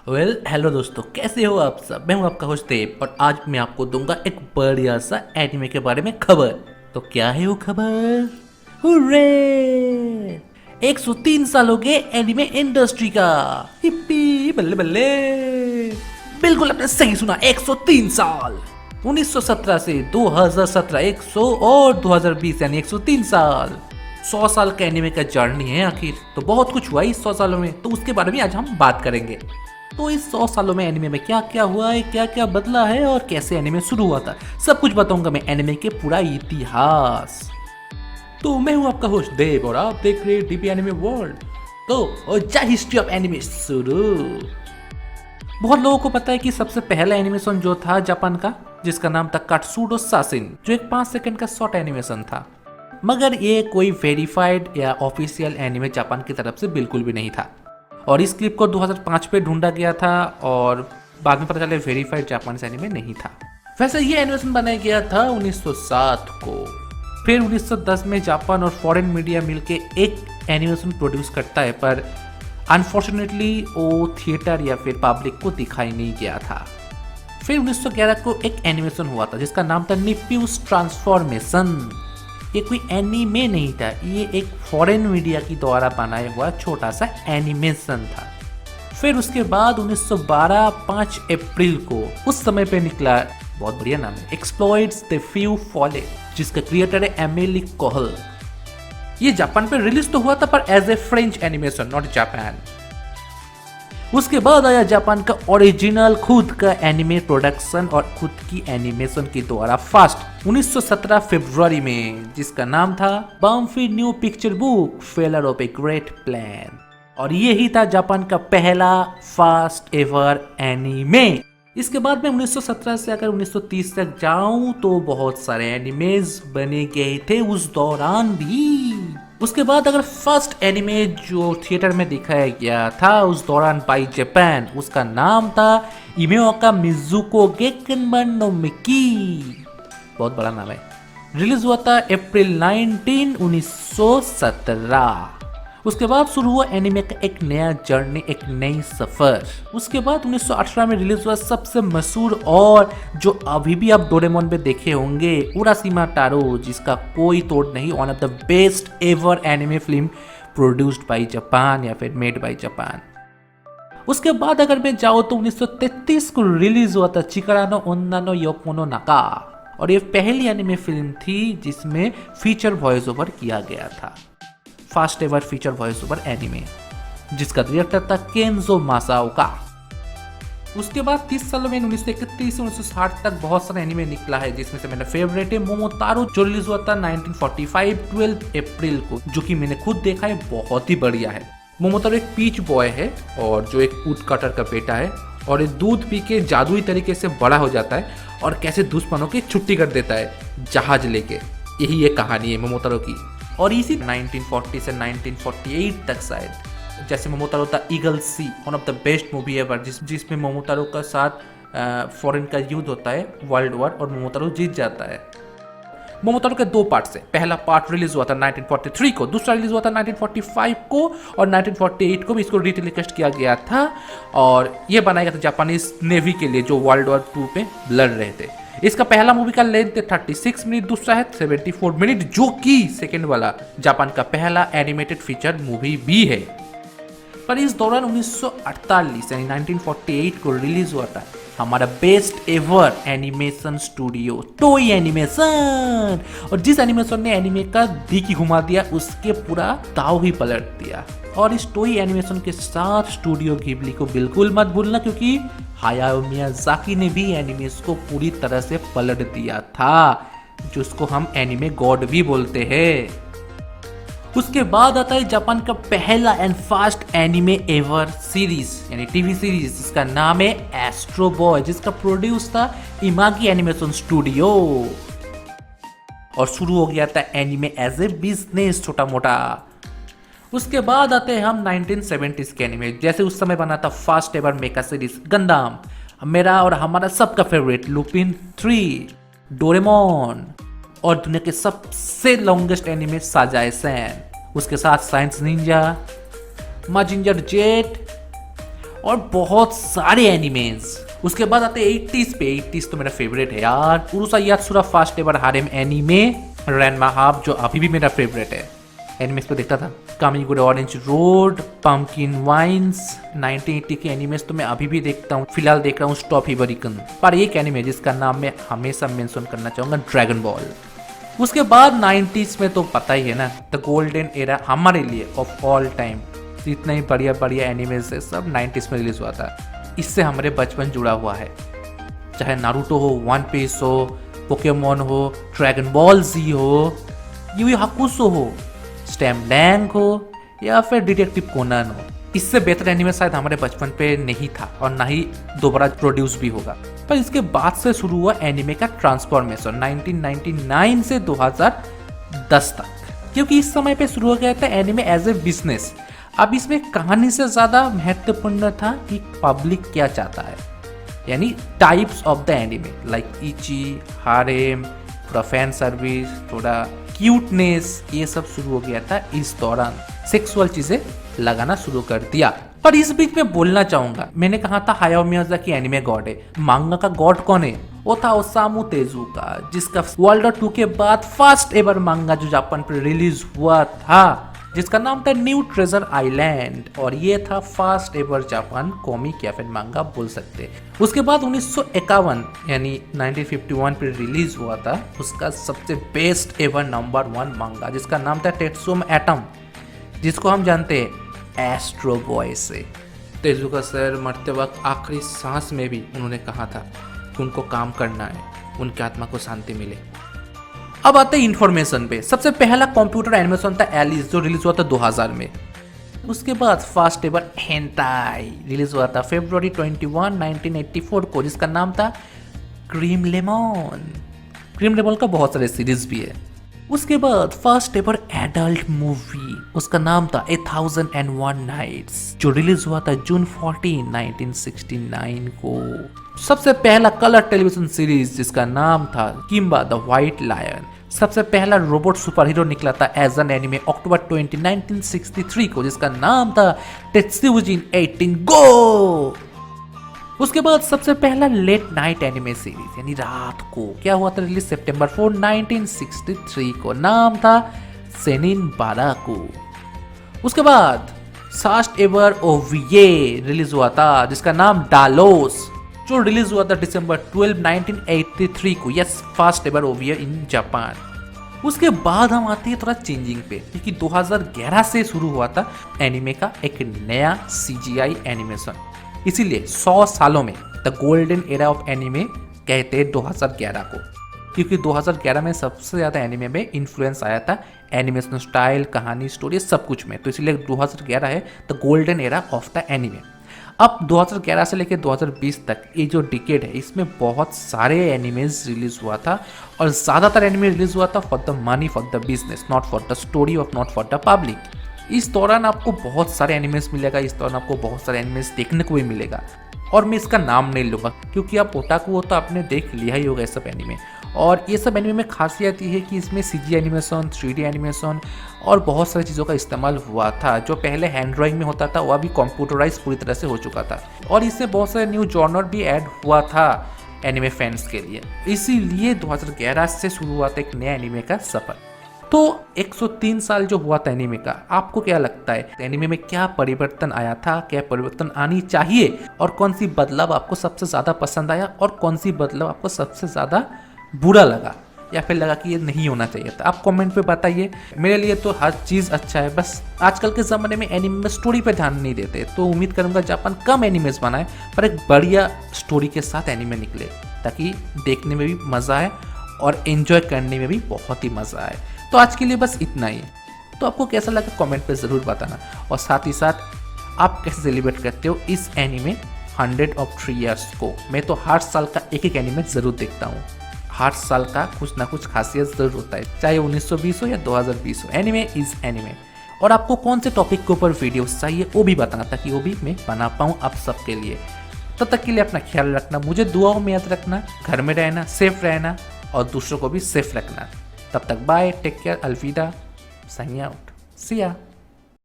Hello दोस्तों, कैसे हो आप सब। मैं हूं आपका होस्ट देव और आज मैं आपको दूंगा एक बढ़िया सा एनिमे के बारे में खबर। तो क्या है वो खबर? हुर्रे! 103 साल हो गए एनिमे इंडस्ट्री का। हिप्पी बल्ले बल्ले। बिल्कुल आपने सही सुना, 103 साल। 1917 से 2017, 100 और 2020 यानी 103 साल। 100 साल का एनिमे का जर्नी है आखिर। तो बहुत कुछ हुआ इस 100 सालों में, तो उसके बारे में आज हम बात करेंगे। तो इस 100 सालों में एनिमे में क्या क्या हुआ है, क्या क्या बदला है और कैसे एनिमे शुरू हुआ था, सब कुछ बताऊंगा मैं एनिमे के पूरा इतिहास। तो मैं हूं आपका होस्ट देव और आप देख रहे हैं डीपी एनिमे वर्ल्ड। तो जा हिस्ट्री ऑफ एनिमे शुरू। बहुत लोगों को पता है कि सबसे पहला एनिमेशन जो था जापान का, जिसका नाम था कात्सुडो सासिन, जो एक 5 सेकंड का शॉर्ट एनिमेशन था। मगर ये कोई वेरीफाइड या ऑफिशियल एनिमे जापान की तरफ से बिल्कुल भी नहीं था। और इस क्लिप को 2005 पे ढूंढा गया था और बाद में पता चला वेरीफाइड जापानीज एनिमे नहीं था। वैसे ये एनिमेशन बनाया गया था 1907 को। फिर 1910 में जापान और फॉरेन मीडिया मिलके एक एनिमेशन प्रोड्यूस करता है, पर अनफॉर्चुनेटली वो थिएटर या फिर पब्लिक को दिखाई नहीं गया था। फिर 1911 को एक एनिमेशन हुआ था जिसका नाम था निफ्यूज ट्रांसफॉर्मेशन। ये कोई एनीमे नहीं था, ये एक फॉरेन मीडिया की द्वारा बनाया हुआ छोटा सा एनिमेशन था। फिर उसके बाद 1912 5 अप्रैल को उस समय पे निकला, बहुत बढ़िया नाम है, एक्सप्लॉइट्स द फ्यू फॉले, जिसका क्रिएटर है एमिली कोहल। ये जापान पे रिलीज तो हुआ था पर as a French animation, not Japan. उसके बाद आया जापान का ओरिजिनल खुद का एनिमे प्रोडक्शन और खुद की एनिमेशन के द्वारा फास्ट 1917 फरवरी में, जिसका नाम था बम्फी new picture book failure of a great plan. और यही था जापान का पहला फास्ट एवर एनिमे। इसके बाद में 1917 से अगर 1930 तक जाऊं तो बहुत सारे एनिमेज बने गए थे उस दौरान भी। उसके बाद अगर फर्स्ट एनिमे जो थिएटर में दिखाया गया था उस दौरान बाई जापान, उसका नाम था इमेओका मिजुको गेकनबन नो मिकी। बहुत बड़ा नाम है। रिलीज हुआ था अप्रैल 19, 1917। उसके बाद शुरू हुआ एनिमे का एक नया जर्नी, एक नई सफर। उसके बाद 1918 में रिलीज हुआ सबसे मशहूर और जो अभी भी आप डोरेमोन में देखे होंगे, उराशिमा टारो, जिसका कोई तोड़ नहीं, one of the best ever anime film produced by Japan या फिर मेड बाय जापान। उसके बाद अगर मैं जाऊँ तो 1933 को रिलीज हुआ था चिकारा नो ओन्ना नो योको नो नाका, और ये पहली एनिमे फिल्म थी जिसमें फीचर वॉइस ओवर किया गया था। First ever feature voice over anime, जिसका डायरेक्टर था केंजो मासाओका। उसके बाद 30 सालों में 1931 से 1960 तक बहुत सारे एनिमे निकला है, जिसमें से मेरा फेवरेट है मोमोतारो, जो रिलीज हुआ था 1945 12 अप्रैल को, जो कि मैंने खुद देखा है, बहुत ही बढ़िया है। मोमोतारो एक पीच बॉय है और जो एक वुड कटर का बेटा है, और ये दूध पी के जादुई तरीके से बड़ा हो जाता है और कैसे दुश्मनों की छुट्टी कर देता है जहाज लेके। यही एक कहानी है मोमोतारो की। और इसी 1940 से 1948 तक शायद, जैसे मोमोतारो था eagle sea, one of the best movie ever, जिसमें मोमोतारो का साथ फॉरेन का युद्ध होता है, वर्ल्ड वॉर, और मोमोतारो जीत जाता है। मोमोतारो के 2 पार्ट से, पहला पार्ट रिलीज हुआ था 1943 को, दूसरा रिलीज हुआ था 1945 को, और 1948 को भी इसको रीटेलीकास्ट किया गया था। और ये बनाया गया था जापानीज नेवी के लिए, जो वर्ल्ड वॉर 2 पे लड़ रहे थे। इसका पहला मूवी का लेंथ है 36 मिनट, दूसरा है 74 मिनट, जो कि सेकेंड वाला जापान का पहला एनिमेटेड फीचर मूवी भी है। पर इस दौरान 1948 यानी 1948 को रिलीज हुआ था हमारा बेस्ट एवर एनिमेशन स्टूडियो टोई एनिमेशन, और जिस एनिमेशन ने एनिमे का दिख घुमा दिया, उसके पूरा दाव ही पलट दिया। और इस टोई एनिमेशन के साथ स्टूडियो घिबली को बिल्कुल मत भूलना, क्योंकि हायाओ मियाजाकी ने भी एनिमेस को पूरी तरह से पलट दिया था, जिसको हम एनिमे गॉड भी बोलते हैं। उसके बाद आता है जापान का पहला and fast anime ever series यानी टीवी सीरीज, जिसका नाम है एस्ट्रो बॉय, जिसका प्रोड्यूस था इमागी एनिमेशन स्टूडियो। और शुरू हो गया था एनिमे एज ए बिजनेस, छोटा मोटा। उसके बाद आते हैं हम 1970s के एनिमे, जैसे उस समय बना था फर्स्ट एवर मेका सीरीज गंदाम, मेरा और हमारा सबका फेवरेट लुपिन 3, डोरेमोन, और दुनिया के सबसे लॉन्गेस्ट एनिमे साजाए सैन, उसके साथ साइंस निंजा, माजिंजर जेट, और बहुत सारे एनिमेज। उसके बाद आते 80s पे। 80s तो मेरा फेवरेट है यार। Urusei Yatsura first ever harem anime Ranma half, जो अभी भी मेरा फेवरेट है। एनिमेज पे देखता था कामिगुरे ऑरेंज रोड, पम्पकिन वाइन्स। 1980 के एनिमेज तो मैं अभी भी देखता हूँ। फिलहाल देख रहा हूँ स्टॉप हिबरिकन। पर एक एनिमे जिसका नाम मैं हमेशा मेंशन करना चाहूंगा, ड्रैगन बॉल। उसके बाद 90s में तो पता ही है ना, द गोल्डन एरा हमारे लिए ऑफ ऑल टाइम। इतना ही बढ़िया बढ़िया एनिमेज है, सब 90s में रिलीज हुआ था। इससे हमारे बचपन जुड़ा हुआ है, चाहे नारुतो हो, वन पीस हो, पोकेमोन हो, ड्रैगन बॉल जी हो, यूयू हाकुसो हो, स्टैम लैंग हो, या फिर डिटेक्टिव कोनान हो। इससे बेहतर एनिमे शायद हमारे बचपन पे नहीं था और ना ही दोबारा प्रोड्यूस भी होगा। पर इसके बाद से शुरू हुआ एनिमे का ट्रांसफॉर्मेशन 1999 से 2010 तक, क्योंकि इस समय पे शुरू हो गया था एनिमे एज ए बिजनेस। अब इसमें कहानी से ज्यादा महत्वपूर्ण था कि पब्लिक क्या चाहता है, यानी types of the anime like ecchi, harem, थोड़ा फैन सर्विस, थोड़ा क्यूटनेस, ये सब शुरू हो गया था। इस दौरान सेक्सुअल चीजें लगाना शुरू कर दिया। पर इस बीच में बोलना चाहूंगा, मैंने कहा था हायाओ मियाज़ाकी एनिमे गॉड है। मांगा का गॉड कौन है? वो था ओसामू तेजुका, जिसका वर्ल्ड वॉर 2 के बाद फर्स्ट एवर मांगा जो जापान पर रिलीज हुआ था, जिसका नाम था न्यू ट्रेजर आइलैंड। और ये था फर्स्ट एवर जापान कॉमिक या फिर मांगा बोल सकते हैं। उसके बाद 1951 यानी 1951 पर रिलीज हुआ था उसका सबसे बेस्ट एवर नंबर 1 मांगा, जिसका नाम था टेत्सुमा एटम, जिसको हम जानते हैं एस्ट्रो बॉय से। तेजुका सर मरते वक्त आखिरी सांस में भी उन्होंने कहा था कि उनको काम करना है, उनकी आत्मा को शांति मिले। अब आते हैं इन्फॉर्मेशन पे। सबसे पहला कंप्यूटर एनिमेशन था एलिस, जो रिलीज हुआ था 2000 में। उसके बाद फर्स्ट एवर हेंटाई रिलीज हुआ था फरवरी 21, 1984 को, जिसका नाम था क्रीम लेमन। क्रीम लेमन का बहुत सारे सीरीज भी है। उसके बाद फर्स्ट एवर एडल्ट मूवी, उसका नाम था 1001 नाइट्स, जो रिलीज हुआ था जून 14, 1969 को। सबसे पहला कलर टेलीविजन सीरीज जिसका नाम था किम्बा द व्हाइट लायन। सबसे पहला रोबोट सुपर हीरो निकला था एज एन एनिमे अक्टूबर 20, 1963 को, जिसका नाम था टेत्सुजिन 18 गो। उसके बाद सबसे पहला लेट नाइट एनिमे सीरीज यानी रात को क्या हुआ था रिलीज सितंबर 4, 1963 को, नाम था सेनिन बाराकू। उसके बाद फर्स्ट एवर ओवीए रिलीज हुआ था जिसका नाम डालोस, जो रिलीज हुआ था दिसंबर 12, 1983 को। Yes, first ever OVA in Japan. उसके बाद हम आते हैं थोड़ा चेंजिंग पे, क्योंकि 2011 से शुरू हुआ था एनिमे का एक नया CGI एनिमेशन। इसीलिए 100 सालों में the golden era of anime कहते हैं 2011 को, क्योंकि 2011 में सबसे ज़्यादा एनिमे में इन्फ्लुएंस आया था एनिमेशन स्टाइल, कहानी, स्टोरी, सब कुछ में। तो इसलिए 2011 है the golden era of the anime. अब 2011 से लेकर 2020 तक ये जो डिकेड है, इसमें बहुत सारे एनिमेज रिलीज हुआ था, और ज़्यादातर एनिमे रिलीज हुआ था for the money, for the business, not for the story और नॉट फॉर द पब्लिक। इस दौरान आपको बहुत सारे एनिमेज मिलेगा, इस दौरान आपको बहुत सारे एनिमेज देखने को भी मिलेगा, और मैं इसका नाम नहीं लूँगा क्योंकि आप ओटाकू हो तो आपने देख लिया ही होगा ये सब एनिमे। और ये सब एनिमे में खासियत ये है कि इसमें CG एनिमेशन, 3D एनिमेशन और बहुत सारी चीज़ों का इस्तेमाल हुआ था। जो पहले हैंड ड्राइंग में होता था वह भी कंप्यूटराइज पूरी तरह से हो चुका था, और इसमें बहुत सारे न्यू जॉनर भी ऐड हुआ था एनिमे फैंस के लिए। इसीलिए 2011 से शुरू हुआ था एक नया एनिमे का सफर। तो 103 साल जो हुआ था एनिमे का, आपको क्या लगता है एनिमे में क्या परिवर्तन आया था, क्या परिवर्तन आनी चाहिए, और कौन सी बदलाव आपको सबसे ज़्यादा पसंद आया और कौन सी बदलाव आपको सबसे ज़्यादा बुरा लगा या फिर लगा कि ये नहीं होना चाहिए था? आप कमेंट पे बताइए। मेरे लिए तो हर चीज़ अच्छा है, बस आजकल के ज़माने में एनिमे में स्टोरी पे ध्यान नहीं देते। तो उम्मीद करूँगा जापान कम एनिमेज बनाए पर एक बढ़िया स्टोरी के साथ एनिमे निकले, ताकि देखने में भी मज़ा आए और एंजॉय करने में भी बहुत ही मज़ा आए। तो आज के लिए बस इतना ही। तो आपको कैसा लगा कमेंट पे ज़रूर बताना, और साथ ही साथ आप कैसे सेलिब्रेट करते हो इस एनिमे 100 of 3 years को। मैं तो हर साल का एक एक एनिमे ज़रूर देखता हूँ, हर साल का कुछ ना कुछ खासियत ज़रूर होता है, चाहे 1920 हो या 2020 हो। Anime is anime. और आपको कौन से टॉपिक के ऊपर वीडियोस चाहिए वो भी बताना, ताकि वो भी मैं बना पाऊँ आप सबके लिए। तब तक के लिए अपना ख्याल रखना, मुझे दुआओं में याद रखना, घर में रहना, सेफ रहना और दूसरों को भी सेफ रखना। तब तक बाय, टेक केयर, अलविदा, साइन आउट, सी या।